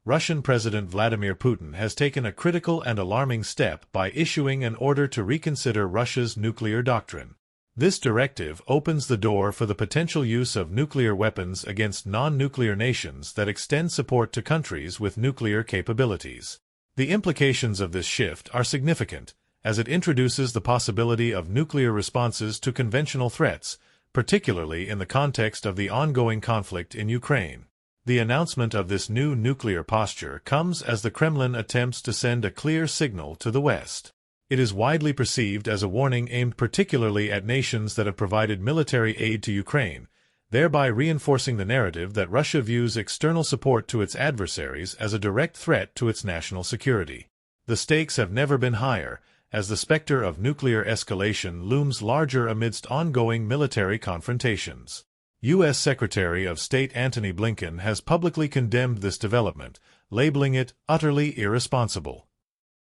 Russian President Vladimir Putin has taken a critical and alarming step by issuing an order to reconsider Russia's nuclear doctrine. This directive opens the door for the potential use of nuclear weapons against non-nuclear nations that extend support to countries with nuclear capabilities. The implications of this shift are significant, as it introduces the possibility of nuclear responses to conventional threats, particularly in the context of the ongoing conflict in Ukraine. The announcement of this new nuclear posture comes as the Kremlin attempts to send a clear signal to the West. It is widely perceived as a warning aimed particularly at nations that have provided military aid to Ukraine, thereby reinforcing the narrative that Russia views external support to its adversaries as a direct threat to its national security. The stakes have never been higher, as the specter of nuclear escalation looms larger amidst ongoing military confrontations. U.S. Secretary of State Antony Blinken has publicly condemned this development, labeling it utterly irresponsible.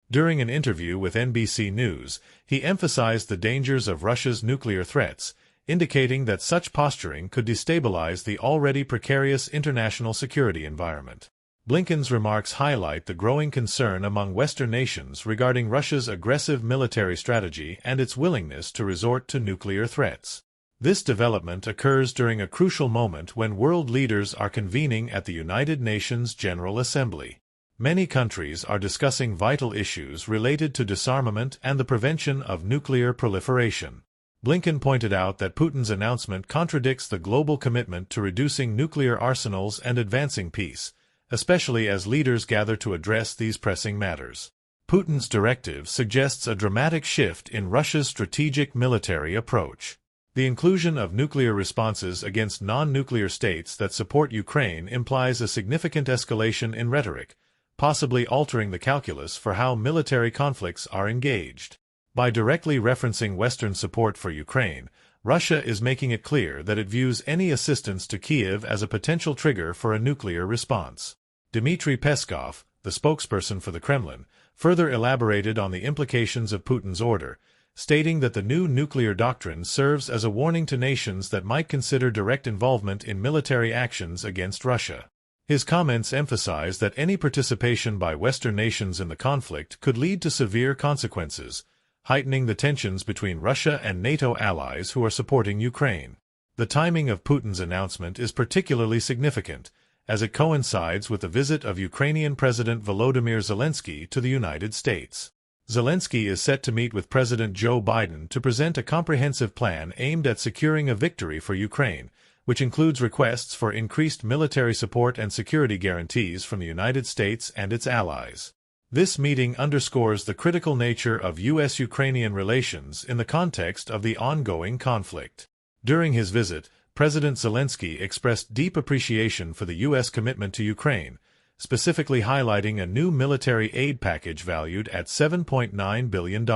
During an interview with NBC News, he emphasized the dangers of Russia's nuclear threats, indicating that such posturing could destabilize the already precarious international security environment. Blinken's remarks highlight the growing concern among Western nations regarding Russia's aggressive military strategy and its willingness to resort to nuclear threats. This development occurs during a crucial moment when world leaders are convening at the United Nations General Assembly. Many countries are discussing vital issues related to disarmament and the prevention of nuclear proliferation. Blinken pointed out that Putin's announcement contradicts the global commitment to reducing nuclear arsenals and advancing peace, especially as leaders gather to address these pressing matters. Putin's directive suggests a dramatic shift in Russia's strategic military approach. The inclusion of nuclear responses against non-nuclear states that support Ukraine implies a significant escalation in rhetoric, possibly altering the calculus for how military conflicts are engaged. By directly referencing Western support for Ukraine, Russia is making it clear that it views any assistance to Kyiv as a potential trigger for a nuclear response. Dmitry Peskov, the spokesperson for the Kremlin, further elaborated on the implications of Putin's order, stating that the new nuclear doctrine serves as a warning to nations that might consider direct involvement in military actions against Russia. His comments emphasize that any participation by Western nations in the conflict could lead to severe consequences, heightening the tensions between Russia and NATO allies who are supporting Ukraine. The timing of Putin's announcement is particularly significant, as it coincides with the visit of Ukrainian President Volodymyr Zelensky to the United States. Zelensky is set to meet with President Joe Biden to present a comprehensive plan aimed at securing a victory for Ukraine, which includes requests for increased military support and security guarantees from the United States and its allies. This meeting underscores the critical nature of U.S.-Ukrainian relations in the context of the ongoing conflict. During his visit, President Zelensky expressed deep appreciation for the U.S. commitment to Ukraine, specifically highlighting a new military aid package valued at $7.9 billion.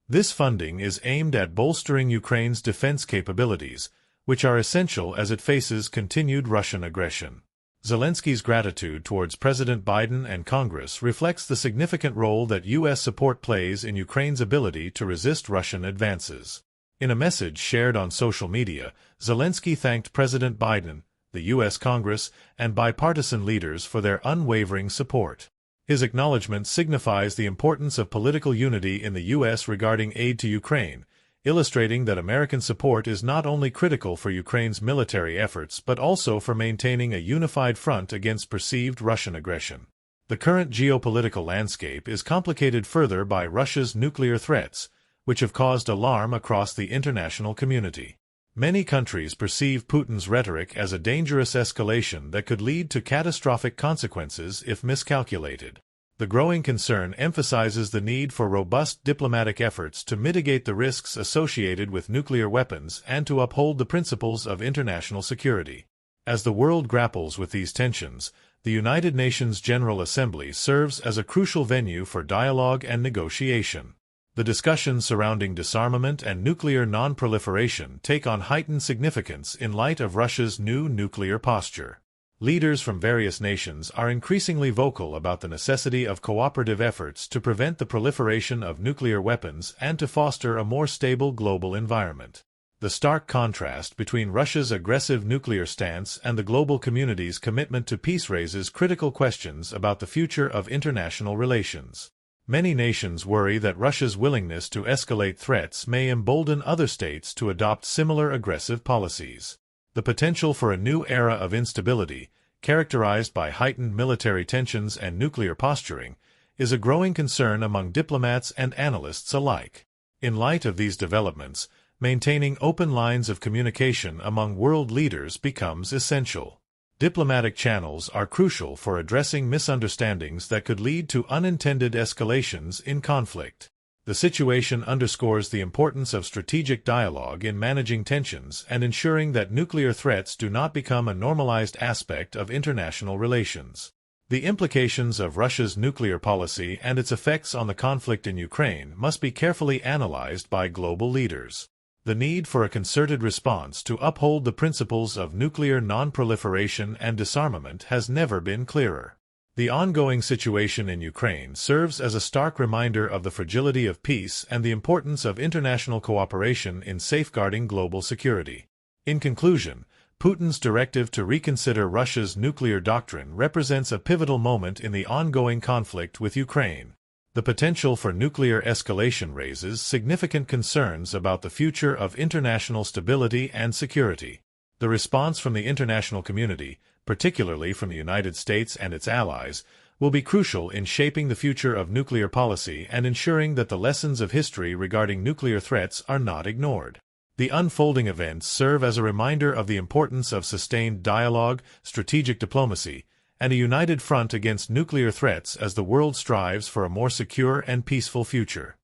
This funding is aimed at bolstering Ukraine's defense capabilities, which are essential as it faces continued Russian aggression. Zelensky's gratitude towards President Biden and Congress reflects the significant role that U.S. support plays in Ukraine's ability to resist Russian advances. In a message shared on social media, Zelensky thanked President Biden, the U.S. Congress, and bipartisan leaders for their unwavering support. His acknowledgement signifies the importance of political unity in the U.S. regarding aid to Ukraine, illustrating that American support is not only critical for Ukraine's military efforts but also for maintaining a unified front against perceived Russian aggression. The current geopolitical landscape is complicated further by Russia's nuclear threats, which have caused alarm across the international community. Many countries perceive Putin's rhetoric as a dangerous escalation that could lead to catastrophic consequences if miscalculated. The growing concern emphasizes the need for robust diplomatic efforts to mitigate the risks associated with nuclear weapons and to uphold the principles of international security. As the world grapples with these tensions, the United Nations General Assembly serves as a crucial venue for dialogue and negotiation. The discussions surrounding disarmament and nuclear non-proliferation take on heightened significance in light of Russia's new nuclear posture. Leaders from various nations are increasingly vocal about the necessity of cooperative efforts to prevent the proliferation of nuclear weapons and to foster a more stable global environment. The stark contrast between Russia's aggressive nuclear stance and the global community's commitment to peace raises critical questions about the future of international relations. Many nations worry that Russia's willingness to escalate threats may embolden other states to adopt similar aggressive policies. The potential for a new era of instability, characterized by heightened military tensions and nuclear posturing, is a growing concern among diplomats and analysts alike. In light of these developments, maintaining open lines of communication among world leaders becomes essential. Diplomatic channels are crucial for addressing misunderstandings that could lead to unintended escalations in conflict. The situation underscores the importance of strategic dialogue in managing tensions and ensuring that nuclear threats do not become a normalized aspect of international relations. The implications of Russia's nuclear policy and its effects on the conflict in Ukraine must be carefully analyzed by global leaders. The need for a concerted response to uphold the principles of nuclear non-proliferation and disarmament has never been clearer. The ongoing situation in Ukraine serves as a stark reminder of the fragility of peace and the importance of international cooperation in safeguarding global security. In conclusion, Putin's directive to reconsider Russia's nuclear doctrine represents a pivotal moment in the ongoing conflict with Ukraine. The potential for nuclear escalation raises significant concerns about the future of international stability and security. The response from the international community, particularly from the United States and its allies, will be crucial in shaping the future of nuclear policy and ensuring that the lessons of history regarding nuclear threats are not ignored. The unfolding events serve as a reminder of the importance of sustained dialogue, strategic diplomacy, and a united front against nuclear threats as the world strives for a more secure and peaceful future.